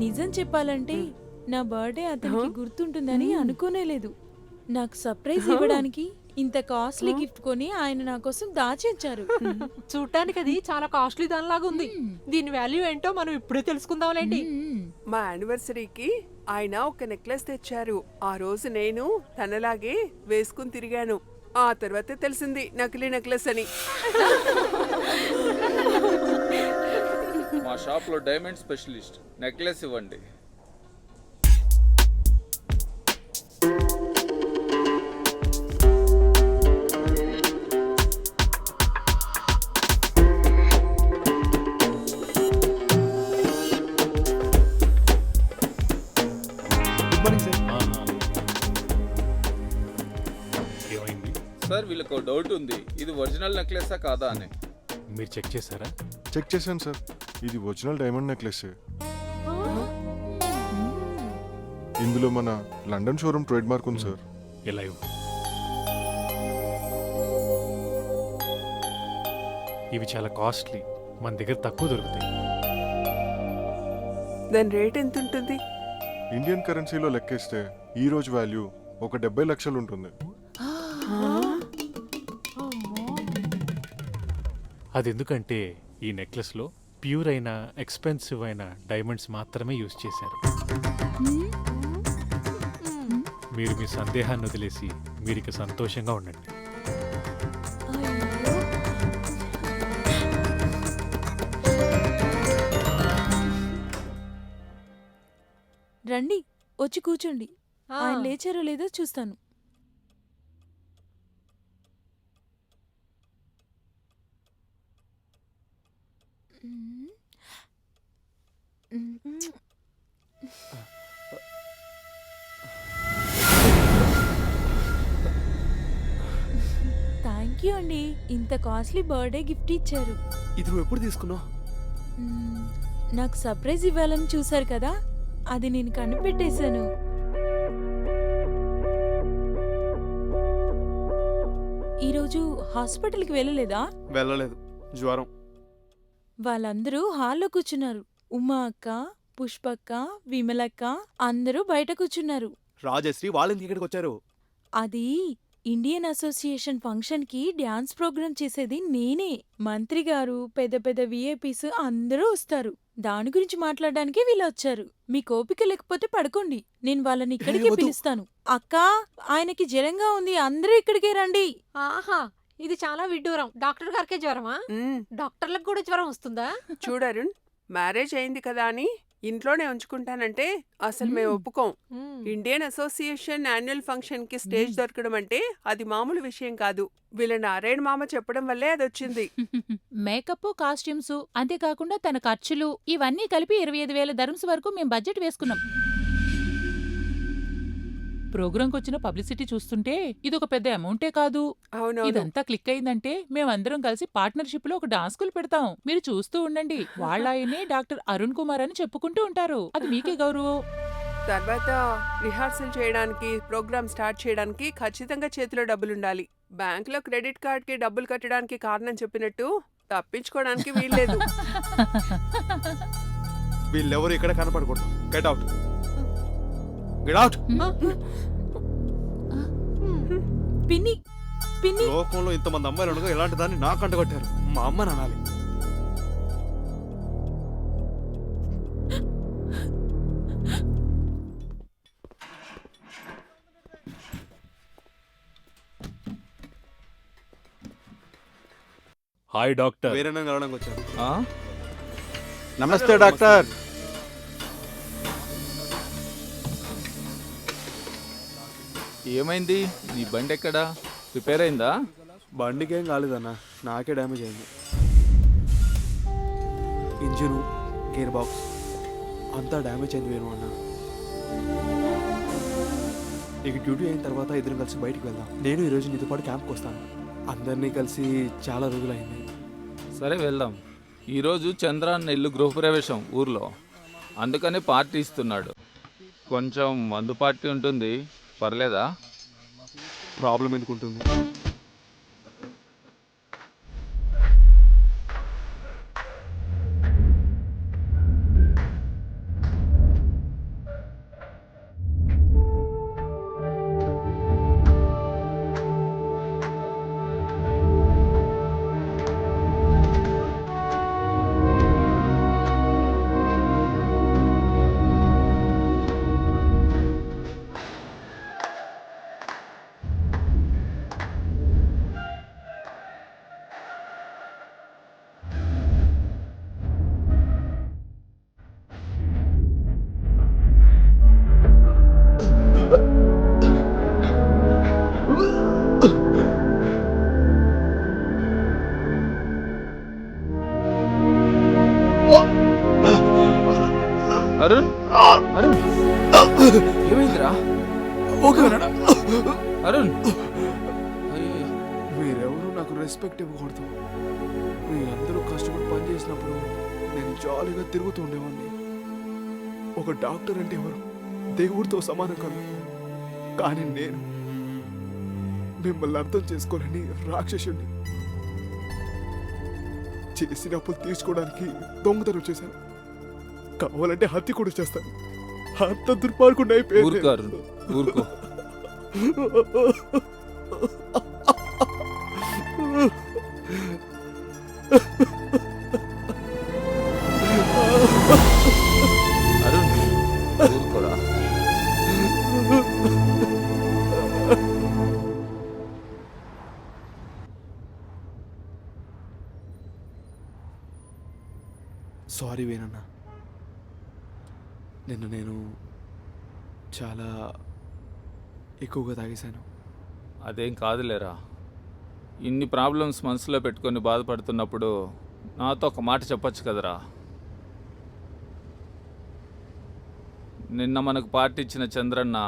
నిజం చెప్పాలంటే నా బర్త్డే అతనికి గుర్తుంటుందని అనుకోనేలేదు. నాకు సర్ప్రైజ్ ఇవ్వడానికి ఇంత కాస్ట్లీ గిఫ్ట్ కొని ఆయన నా కోసం దాచిచ్చారు. చూడటానికి అది చాలా కాస్ట్లీ దానిలాగా ఉంది. దీని వాల్యూ ఏంటో మనం ఇప్పుడే తెలుసుకుందాంలేండి. మా యానివర్సరీకి ఆయన ఒక నెక్లెస్ తెచ్చారు. ఆ రోజు నేను తనలాగే వేసుకుని తిరిగాను. ఆ తర్వాత తెలిసింది నకిలీ నెక్లెస్ అని. మా షాప్లో డైమండ్ స్పెషలిస్ట్, నెక్లెస్ ఇవ్వండి. ఏమైంది? సార్ వీళ్ళకు డౌట్ ఉంది, ఇది ఒరిజినల్ నెక్లెసా కాదా అని. మీరు చెక్ చేశారా? చెక్ చేశాను సార్, ఇది ఒరిజినల్ డైమండ్ నెక్లెస్. ఇందులో మన లండన్ షోరూమ్ ట్రేడ్ మార్క్ ఉంది సార్. ఎలా ఇవ్వు. ఇవి చాలా కాస్ట్లీ, మన దగ్గర తక్కువ దొరుకుతాయి. దాని రేట్ ఎంత ఉంటుంది? ఇండియన్ కరెన్సీలో లెక్కేస్తే ఈ రోజు వాల్యూ ఒక 70 లక్షలు ఉంటుంది. అది ఎందుకంటే ఈ నెక్లెస్లో ప్యూర్ అయిన ఎక్స్పెన్సివ్ అయిన డైమండ్స్ మాత్రమే యూజ్ చేశారు. మీరు మీ సందేహాన్ని వదిలేసి మీరు ఇక సంతోషంగా ఉండండి. రండి, వచ్చి కూర్చోండి. ఆయన లేచారో లేదో చూస్తాను. థ్యాంక్ యూ అండి, ఇంత కాస్ట్లీ బర్త్డే గిఫ్ట్ ఇచ్చారు. ఇది నువ్వు ఎప్పుడు తీసుకున్నావు? నాకు సర్ప్రైజ్ ఇవ్వాలని చూశారు కదా, అది నేను కనిపెట్టేశాను. ఈరోజు హాస్పిటల్కి వెళ్ళలేదా? వెళ్ళలేదు, జ్వరం. వాళ్ళందరూ హాల్లో కూర్చున్నారు. ఉమా అక్క, పుష్పక్క, విమలక్క అందరూ బయట కూర్చున్నారు. రాజశ్రీ వాళ్ళని ఇక్కడికి వచ్చారు. అది ఇండియన్ అసోసియేషన్ ఫంక్షన్ కి డ్యాన్స్ ప్రోగ్రామ్ చేసేది నేనే. మంత్రి గారు, పెద్ద పెద్ద విఐపీస్ అందరూ వస్తారు. దాని గురించి మాట్లాడడానికి వీళ్ళు వచ్చారు. మీ కోపిక లేకపోతే పడుకోండి, నేను వాళ్ళని ఇక్కడికి పిలుస్తాను. అక్కా, ఆయనకి జ్వరంగా ఉంది, అందరూ ఇక్కడికే రండి. ఆహా, ఇది చాలా విడ్డూరం. డాక్టర్ గారికే జ్వరమా? డాక్టర్లకు కూడా జ్వరం వస్తుందా? చూడరుణ్, మ్యారేజ్ అయింది కదా అని ఇంట్లోనే ఉంచుకుంటానంటే అసలు మేము ఒప్పుకోం. ఇండియన్ అసోసియేషన్ యాన్యువల్ ఫంక్షన్ కి స్టేజ్ దొరకడం అంటే అది మామూలు విషయం కాదు. వీళ్ళ నారాయణ మామ చెప్పడం వల్లే అది వచ్చింది. మేకప్, కాస్ట్యూమ్స్, అంతేకాకుండా తన ఖర్చులు ఇవన్నీ కలిపి 25,000 దర్మ్స్ వరకు మేం బడ్జెట్ వేసుకున్నాం. ప్రోగ్రాంకి వచ్చిన పబ్లిసిటీ చూస్తుంటే ఇదొక పెద్ద అమౌంటే కాదు. ఇదంతా క్లిక్ అయిందంటే మేమందరం కలిసి పార్ట్నర్షిప్ లో ఒక డాన్స్ స్కూల్ పెడతాం. మీరు చూస్తూ ఉండండి. వాళ్ళ ఆయనే డాక్టర్ అరుణ్ కుమార్ అని చెప్పుకుంటూ ఉంటారు. అది మీకే గౌరవం. తర్వాత రిహార్సల్ చేయడానికి, ప్రోగ్రామ్ స్టార్ట్ చేయడానికి ఖచ్చితంగా చేతిలో డబ్బులుండాలి. బ్యాంకులో క్రెడిట్ కార్డ్ కి డబ్బులు కట్టడానికి కారణం చెప్పినట్టు తప్పించుకోవడానికి వీల్లేదు. వీళ్ళెవరు ఇక్కడ కనపడకూడదు. Get out, get out. పిన్ని, పిన్ని, లోకంలో ఇంతమంది అమ్మాయిలు ఉండగా ఇలాంటి దాన్ని నాకు అంటగట్టారు. మా అమ్మని అనాలి. Hi doctor. వేరే కలవడానికి వచ్చాను. నమస్తే డాక్టర్. ఏమైంది? నీ బండి ఎక్కడా? రిపేర్ అయిందా? బండికి ఏం కాలేదన్న, నాకే డ్యామేజ్ అయింది. ఇంజిను, గేర్ బాక్స్ అంతా డ్యామేజ్ అయింది వేరు అన్న. ఇక డ్యూటీ అయిన తర్వాత ఇద్దరం కలిసి బయటికి వెళ్దాం. నేను ఈరోజు నీతో పాటు క్యాంప్కి వస్తాను. అందరినీ కలిసి చాలా రోజులైంది. సరే వెళ్దాం. ఈరోజు చంద్రాన్న ఇల్లు గృహప్రవేశం ఊర్లో, అందుకని పార్టీ ఇస్తున్నాడు. కొంచెం మందు పార్టీ ఉంటుంది, పర్లేదా? ప్రాబ్లం ఎందుకుంటుంది? అరుణ్ అరుణ్ ఏమైందిరా ఓకే వీరన్న. అరుణ్ అయ్యో. మీరెవరూ నాకు రెస్పెక్ట్ ఇవ్వకూడదు. మీ అందరూ కష్టపడి పని చేసినప్పుడు నేను జాలీగా తిరుగుతూ ఉండేవాడిని. ఒక డాక్టర్ అంటే ఎవరు? దేవుడితో సమానం కదా. కానీ నేను మిమ్మల్ని అర్థం చేసుకోలేని రాక్షసుడిని. చేసినప్పుడు తీసుకోవడానికి దొంగతనం చేశాను. కావాలంటే హత్య కూడా చేస్తాను. అంత దుర్మార్గుడు ఊరుకో అరుణ్, ఊరుకో. అరుణ్ ఊరుకోరా. సారీ వేనన్నా, నిన్న నేను చాలా ఎక్కువగా తాగేశాను. అదేం కాదులేరా. ఇన్ని ప్రాబ్లమ్స్ మనసులో పెట్టుకొని బాధపడుతున్నప్పుడు నాతో ఒక మాట చెప్పొచ్చు కదరా. నిన్న మనకు పార్టీ ఇచ్చిన చంద్రన్న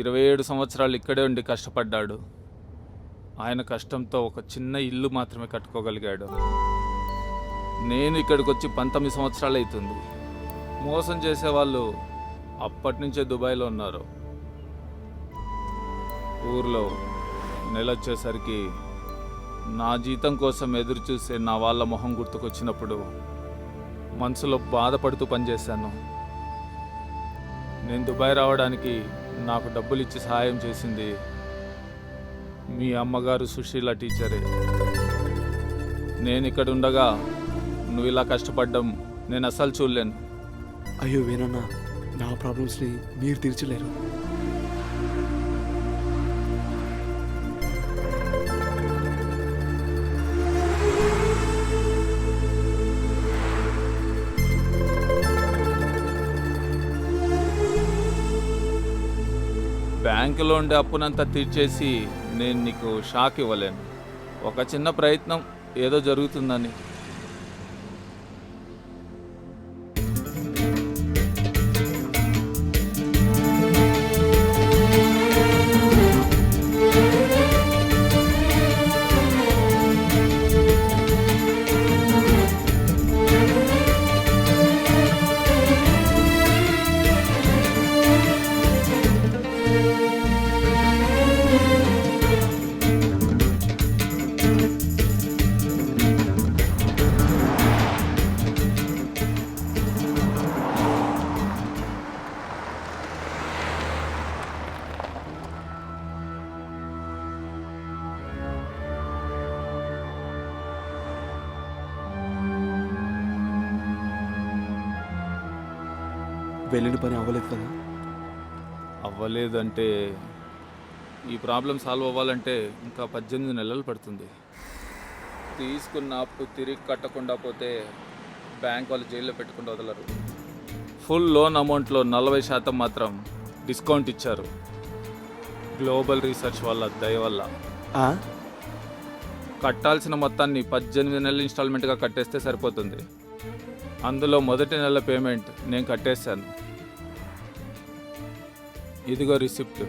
27 సంవత్సరాలు ఇక్కడే ఉండి కష్టపడ్డాడు. ఆయన కష్టంతో ఒక చిన్న ఇల్లు మాత్రమే కట్టుకోగలిగాడు. నేను ఇక్కడికి వచ్చి 19 సంవత్సరాలు అవుతుంది. మోసం చేసేవాళ్ళు అప్పటి నుంచే దుబాయ్లో ఉన్నారు. ఊర్లో నెల వచ్చేసరికి నా జీతం కోసం ఎదురు చూసే నా వాళ్ళ మొహం గుర్తుకొచ్చినప్పుడు మనసులో బాధపడుతూ పనిచేశాను. నేను దుబాయ్ రావడానికి నాకు డబ్బులు ఇచ్చి సహాయం చేసింది మీ అమ్మగారు సుశీల టీచరే. నేను ఇక్కడ ఉండగా నువ్వు ఇలా కష్టపడ్డం నేను అస్సలు చూడలేను. అయ్యో వేనన్నా, నా ప్రాబ్లమ్స్ని మీరు తీర్చలేరు. బ్యాంకులో ఉండే అప్పునంతా తీర్చేసి నేను నీకు షాక్ ఇవ్వలేను. ఒక చిన్న ప్రయత్నం ఏదో జరుగుతుందని. వెళ్ళిన పని అవ్వలేదు కదా. అవ్వలేదంటే ఈ ప్రాబ్లం సాల్వ్ అవ్వాలంటే ఇంకా 18 నెలలు పడుతుంది. తీసుకున్న అప్పు తిరిగి కట్టకుండా పోతే బ్యాంక్ వాళ్ళు జైల్లో పెట్టుకుంటూ వదలరు. ఫుల్ లోన్ అమౌంట్లో 40% మాత్రం డిస్కౌంట్ ఇచ్చారు. గ్లోబల్ రీసెర్చ్ వల్ల దయ వల్ల. కట్టాల్సిన మొత్తాన్ని 18 నెలలు ఇన్స్టాల్మెంట్గా కట్టేస్తే సరిపోతుంది. అందులో మొదటి నెల పేమెంట్ నేను కట్టేశాను. ఇదిగో రిసిప్ట్.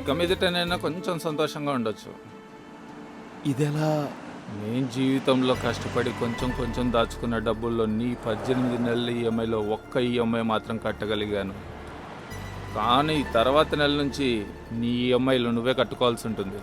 ఇక మీదటనైనా కొంచెం సంతోషంగా ఉండొచ్చు. ఇదెలా? నేను జీవితంలో కష్టపడి కొంచెం కొంచెం దాచుకున్న డబ్బుల్లో నీ 18 నెలల ఈఎంఐలో ఒక్క ఈఎంఐ మాత్రం కట్టగలిగాను. కానీ తర్వాత నెల నుంచి నీ ఈఎంఐలు నువ్వే కట్టుకోవాల్సి ఉంటుంది.